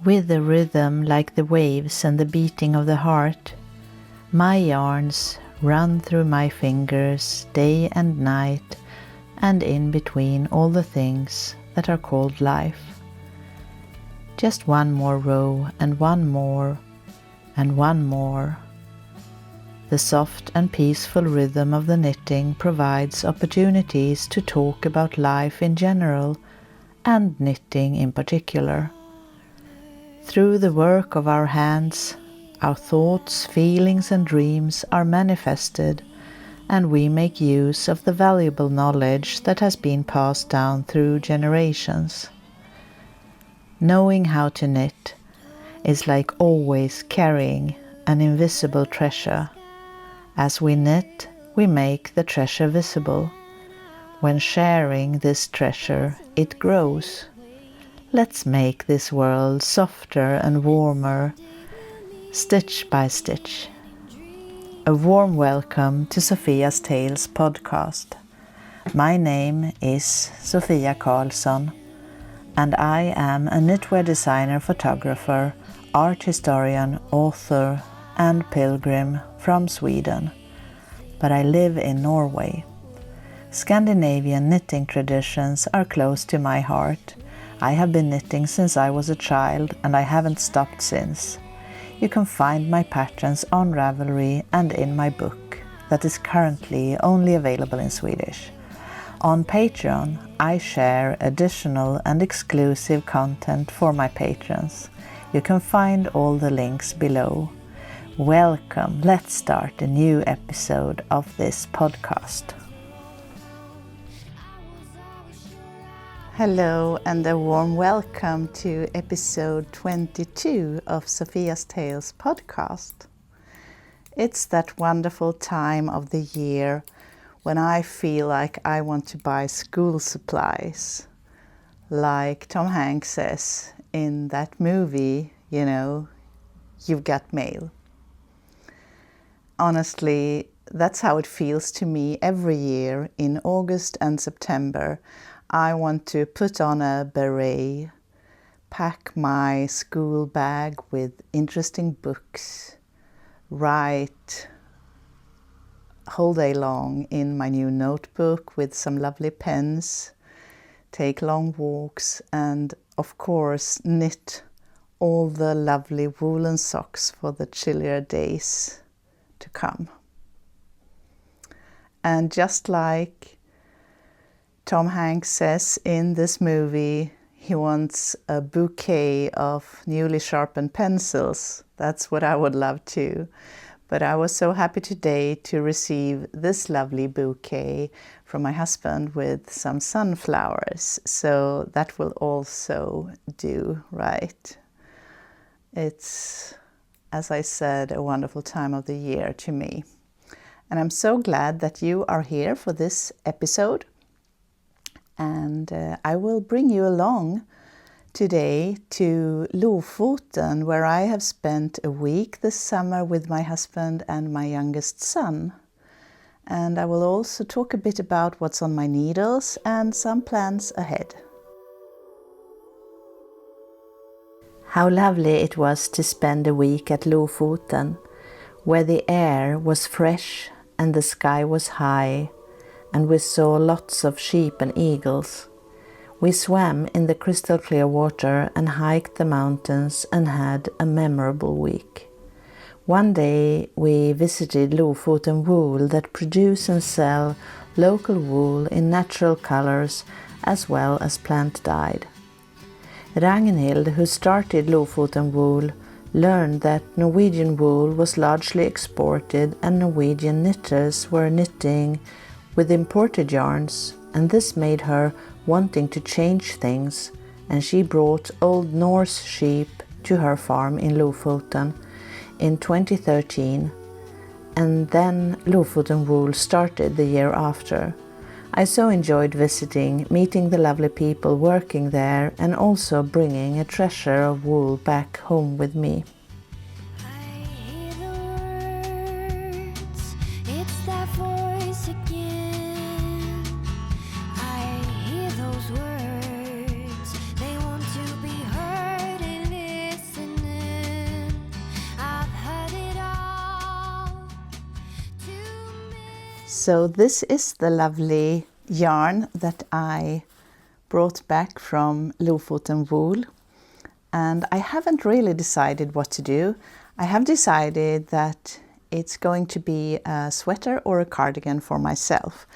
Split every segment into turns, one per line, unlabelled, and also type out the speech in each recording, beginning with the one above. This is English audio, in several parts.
With a rhythm like the waves and the beating of the heart, my yarns run through my fingers day and night, and in between all the things that are called life. Just one more row and one more and one more. The soft and peaceful rhythm of the knitting provides opportunities to talk about life in general and knitting in particular. Through the work of our hands, our thoughts, feelings and dreams are manifested, and we make use of the valuable knowledge that has been passed down through generations. Knowing how to knit is like always carrying an invisible treasure. As we knit, we make the treasure visible. When sharing this treasure, it grows. Let's make this world softer and warmer, stitch by stitch. A warm welcome to Sofia's Tales podcast. My name is Sofia Karlsson, and I am a knitwear designer, photographer, art historian, author, and pilgrim from Sweden. But I live in Norway. Scandinavian knitting traditions are close to my heart. I have been knitting since I was a child, and I haven't stopped since. You can find my patterns on Ravelry and in my book that is currently only available in Swedish. On Patreon, I share additional and exclusive content for my patrons. You can find all the links below. Welcome, let's start a new episode of this podcast. Hello and a warm welcome to episode 22 of Sofia's Tales podcast. It's that wonderful time of the year when I feel like I want to buy school supplies, like Tom Hanks says in that movie, You've Got Mail. Honestly, that's how it feels to me every year in August and September. I want to put on a beret, pack my school bag with interesting books, write whole day long in my new notebook with some lovely pens, take long walks, and of course knit all the lovely woolen socks for the chillier days to come. And just like Tom Hanks says in this movie, he wants a bouquet of newly sharpened pencils. That's what I would love too. But I was so happy today to receive this lovely bouquet from my husband with some sunflowers. So that will also do, right? It's, as I said, a wonderful time of the year to me. And I'm so glad that you are here for this episode. And I will bring you along today to Lofoten, where I have spent a week this summer with my husband and my youngest son. And I will also talk a bit about what's on my needles and some plans ahead. How lovely it was to spend a week at Lofoten, where the air was fresh and the sky was high, and we saw lots of sheep and eagles. We swam in the crystal clear water and hiked the mountains and had a memorable week. One day we visited Lofoten Wool that produce and sell local wool in natural colors as well as plant dyed. Ragnhild, who started Lofoten Wool, learned that Norwegian wool was largely exported and Norwegian knitters were knitting with imported yarns, and this made her wanting to change things, and she brought Old Norse sheep to her farm in Lofoten in 2013, and then Lofoten Wool started the year after. I so enjoyed visiting, meeting the lovely people working there, and also bringing a treasure of wool back home with me. So this is the lovely yarn that I brought back from Lofoten Wool, and I haven't really decided what to do. I have decided that it's going to be a sweater or a cardigan for myself.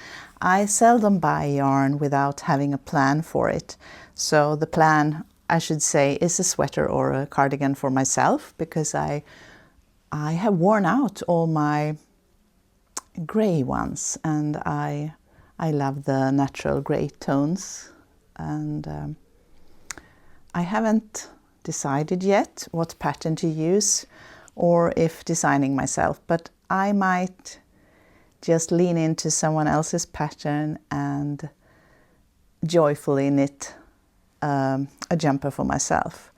I seldom buy yarn without having a plan for it. So the plan, I should say, is a sweater or a cardigan for myself, because I have worn out all my grey ones, and I love the natural grey tones, and I haven't decided yet what pattern to use or if designing myself, but I might just lean into someone else's pattern and joyfully knit a jumper for myself.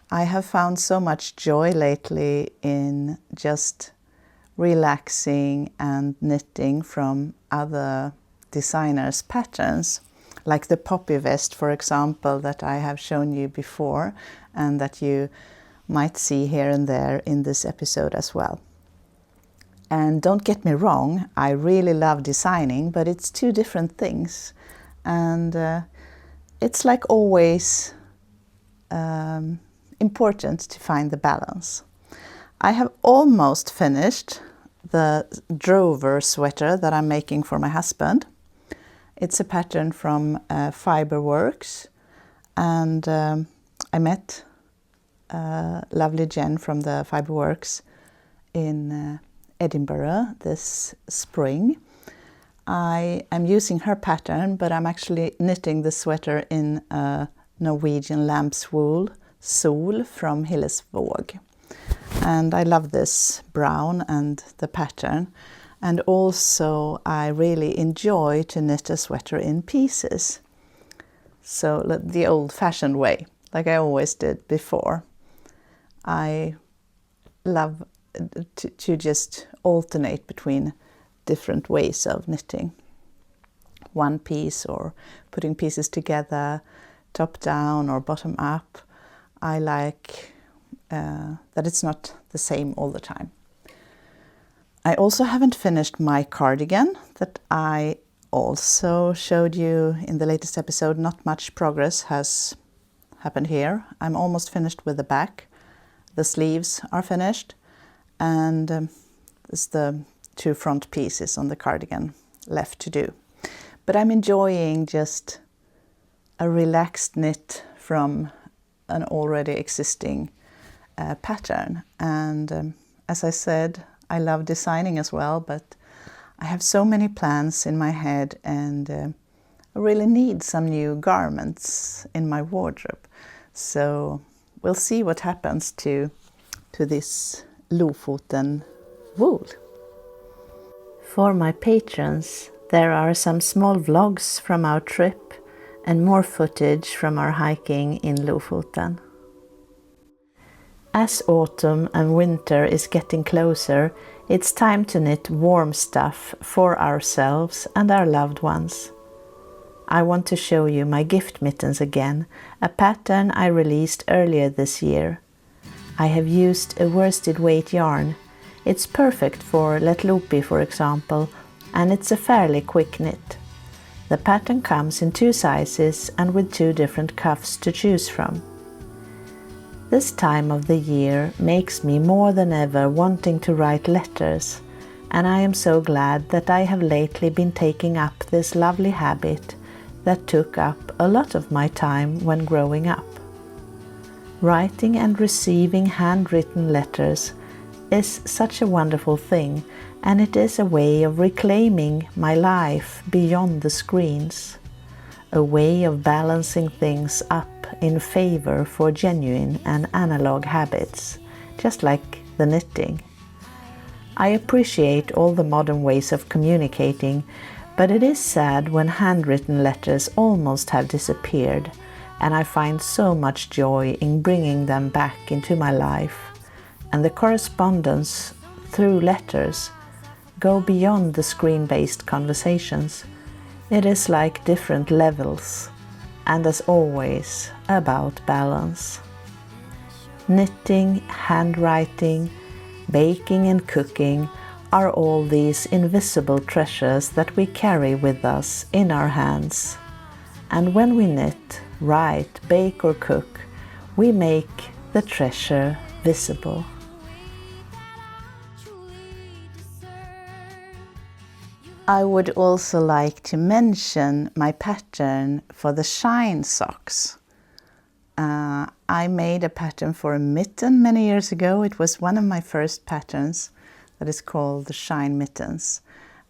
I have found so much joy lately in just relaxing and knitting from other designers' patterns, like the poppy vest, for example, that I have shown you before and that you might see here and there in this episode as well. And don't get me wrong, I really love designing, but it's two different things, and it's like always important to find the balance. I have almost finished the drover sweater that I'm making for my husband. It's a pattern from Fiberworks, and I met lovely Jen from the Fiberworks in Edinburgh this spring. I am using her pattern, but I'm actually knitting the sweater in Norwegian lamb's wool Sol from Hillesvåg. And I love this brown and the pattern. And also I really enjoy to knit a sweater in pieces. So the old-fashioned way, like I always did before. I love to just alternate between different ways of knitting. One piece or putting pieces together, top down or bottom up. I like that it's not the same all the time. I also haven't finished my cardigan that I also showed you in the latest episode. Not much progress has happened here. I'm almost finished with the back. The sleeves are finished, and it's the two front pieces on the cardigan left to do. But I'm enjoying just a relaxed knit from an already existing pattern. And as I said, I love designing as well, but I have so many plans in my head, and I really need some new garments in my wardrobe. So we'll see what happens to this Lofoten wool. For my patrons, there are some small vlogs from our trip and more footage from our hiking in Lofoten. As autumn and winter is getting closer, it's time to knit warm stuff for ourselves and our loved ones. I want to show you my gift mittens again, a pattern I released earlier this year. I have used a worsted weight yarn. It's perfect for Let Loopy, for example, and it's a fairly quick knit. The pattern comes in 2 sizes and with 2 different cuffs to choose from. This time of the year makes me more than ever wanting to write letters, and I am so glad that I have lately been taking up this lovely habit that took up a lot of my time when growing up. Writing and receiving handwritten letters is such a wonderful thing, and it is a way of reclaiming my life beyond the screens, a way of balancing things up in favor for genuine and analog habits, just like the knitting. I appreciate all the modern ways of communicating, but it is sad when handwritten letters almost have disappeared, and I find so much joy in bringing them back into my life. And the correspondence through letters go beyond the screen-based conversations. It is like different levels, and as always, about balance. Knitting, handwriting, baking and cooking are all these invisible treasures that we carry with us in our hands. And when we knit, write, bake or cook, we make the treasure visible. I would also like to mention my pattern for the shine socks. I made a pattern for a mitten many years ago. It was one of my first patterns that is called the shine mittens.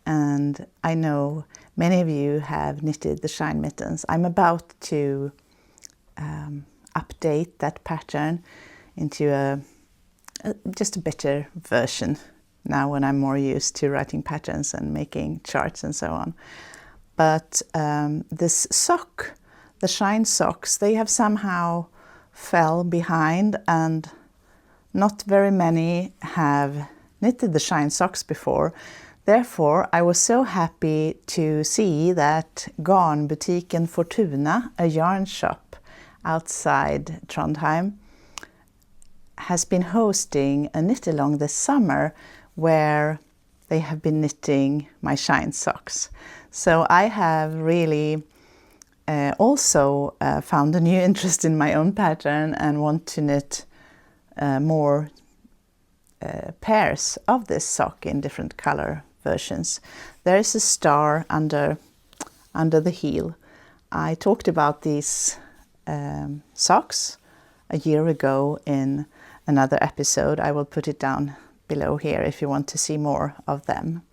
And I know many of you have knitted the shine mittens. I'm about to update that pattern into just a better version now when I'm more used to writing patterns and making charts and so on. But this sock, the shine socks, they have somehow fell behind, and not very many have knitted the shine socks before. Therefore, I was so happy to see that Garnbutiken Fortuna, a yarn shop outside Trondheim, has been hosting a knit along this summer where they have been knitting my shine socks. So I have really also found a new interest in my own pattern and want to knit more pairs of this sock in different color versions. There is a star under the heel. I talked about these socks a year ago in another episode. I will put it down below here if you want to see more of them.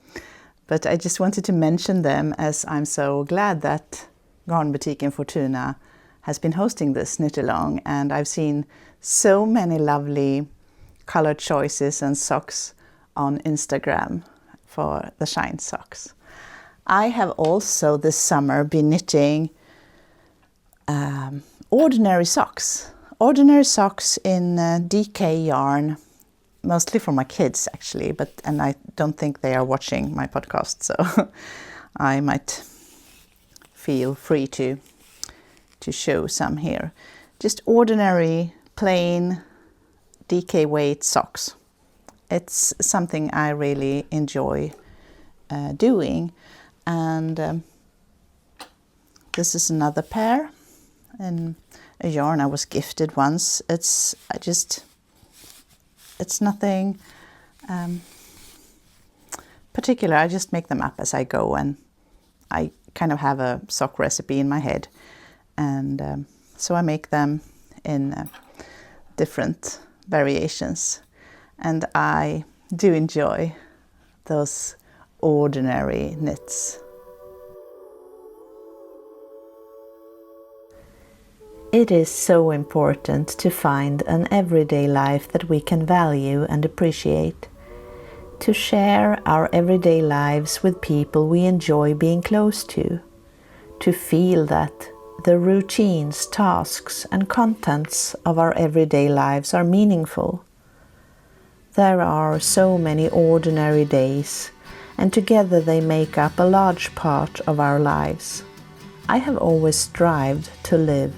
But I just wanted to mention them as I'm so glad that Garnbutiken Fortuna has been hosting this knit along, and I've seen so many lovely color choices and socks on Instagram for the shine socks. I have also this summer been knitting ordinary socks in DK yarn, mostly for my kids actually, and I don't think they are watching my podcast, so I might feel free to show some here. Just ordinary plain DK weight socks. It's something I really enjoy doing, and this is another pair in a yarn I was gifted once. It's nothing particular. I just make them up as I go, and I kind of have a sock recipe in my head, and so I make them in different variations, and I do enjoy those ordinary knits. It is so important to find an everyday life that we can value and appreciate, to share our everyday lives with people we enjoy being close to feel that the routines, tasks and contents of our everyday lives are meaningful. There are so many ordinary days, and together they make up a large part of our lives. I have always strived to live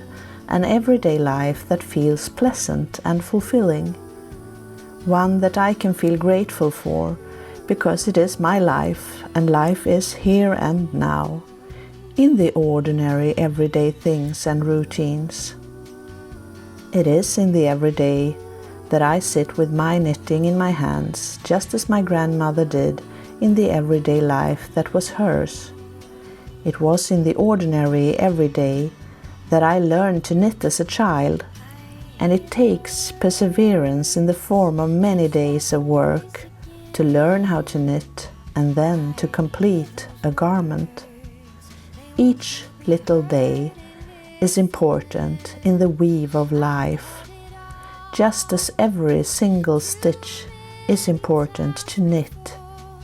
an everyday life that feels pleasant and fulfilling, one that I can feel grateful for, because it is my life, and life is here and now, in the ordinary everyday things and routines. It is in the everyday that I sit with my knitting in my hands, just as my grandmother did in the everyday life that was hers. It was in the ordinary everyday that I learned to knit as a child, and it takes perseverance in the form of many days of work to learn how to knit and then to complete a garment. Each little day is important in the weave of life, just as every single stitch is important to knit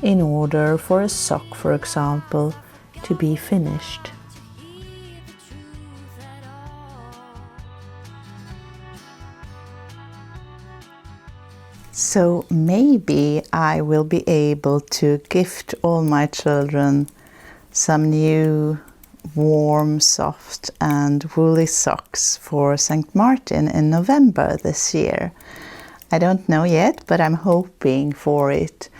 in order for a sock, for example, to be finished. So maybe I will be able to gift all my children some new warm, soft and woolly socks for St. Martin in November this year. I don't know yet, but I'm hoping for it.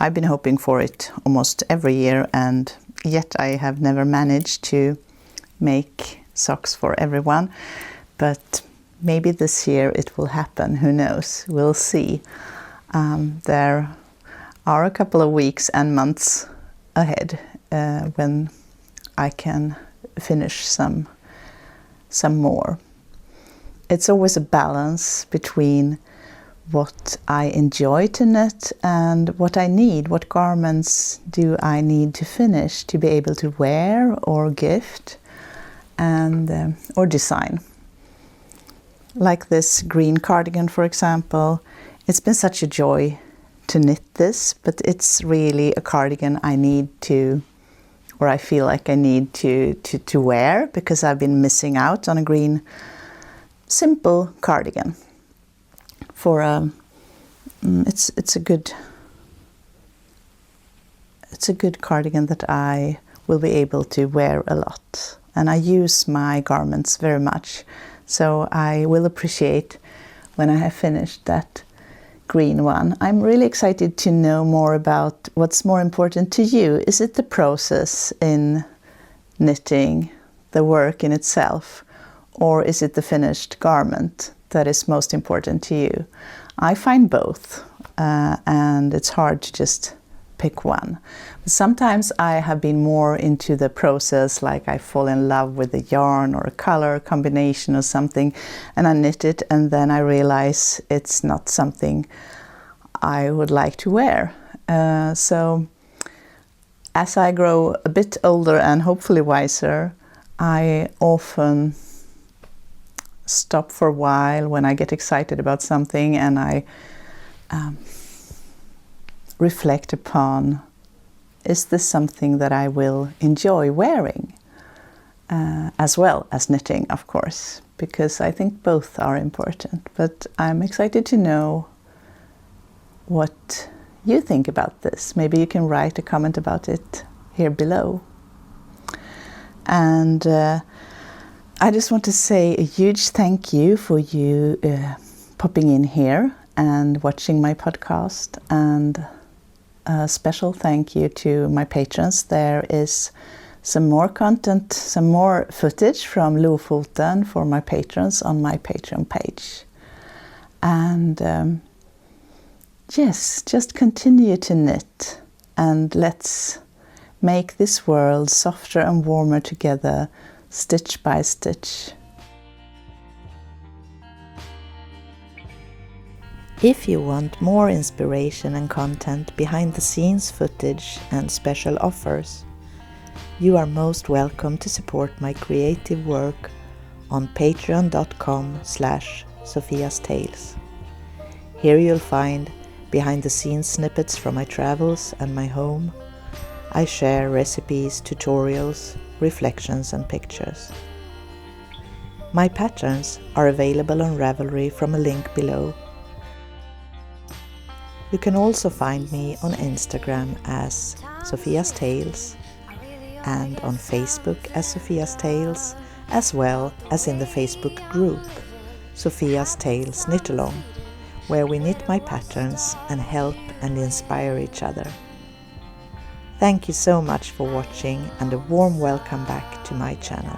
I've been hoping for it almost every year, and yet I have never managed to make socks for everyone. But maybe this year it will happen. Who knows? We'll see. There are a couple of weeks and months ahead when I can finish some more. It's always a balance between what I enjoy to knit and what I need. What garments do I need to finish to be able to wear or gift and or design? Like this green cardigan, for example. It's been such a joy to knit this, but it's really a cardigan I need to, or I feel like I need to wear, because I've been missing out on a green simple cardigan. For it's a good cardigan that I will be able to wear a lot, and I use my garments very much, so I will appreciate when I have finished that green one. I'm really excited to know more about what's more important to you. Is it the process in knitting, the work in itself, or is it the finished garment that is most important to you? I find both, and it's hard to just pick one. But sometimes I have been more into the process, like I fall in love with a yarn or a color combination or something, and I knit it, and then I realize it's not something I would like to wear. So as I grow a bit older and hopefully wiser, I often stop for a while when I get excited about something, and I reflect upon, is this something that I will enjoy wearing, as well as knitting, of course, because I think both are important. But I'm excited to know what you think about this. Maybe you can write a comment about it here below. And I just want to say a huge thank you for you popping in here and watching my podcast, and a special thank you to my patrons. There is some more content, some more footage from Lofoten for my patrons on my Patreon page. And yes, just continue to knit, and let's make this world softer and warmer together, stitch by stitch. If you want more inspiration and content, behind the scenes footage and special offers, you are most welcome to support my creative work on patreon.com/Sofias Tales. Here you'll find behind the scenes snippets from my travels and my home. I share recipes, tutorials, reflections and pictures. My patterns are available on Ravelry from a link below. You can also find me on Instagram as Sofias Tales and on Facebook as Sofias Tales, as well as in the Facebook group Sofias Tales Knit Along, where we knit my patterns and help and inspire each other. Thank you so much for watching, and a warm welcome back to my channel.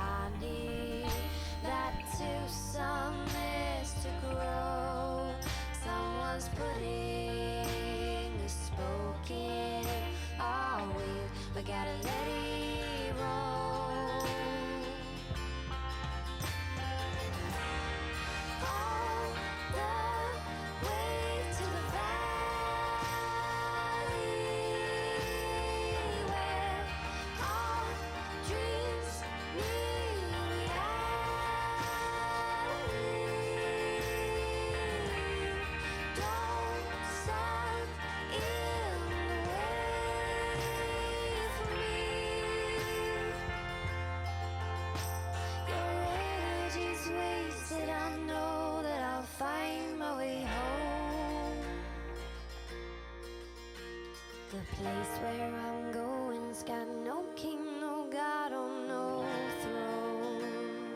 The place where I'm going's got no king, no god, or no throne.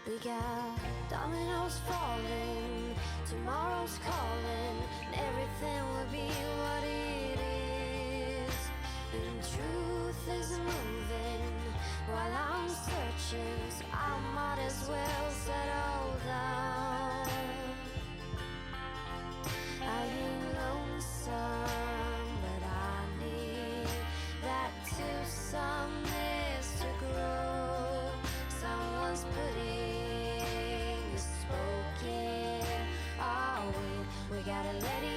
We got dominoes falling, tomorrow's calling, and everything will be what and truth is moving while I'm searching, so I might as well settle down. I ain't lonesome, but I need that twosomeness to grow. Someone's putting a spoke in our way. We gotta let it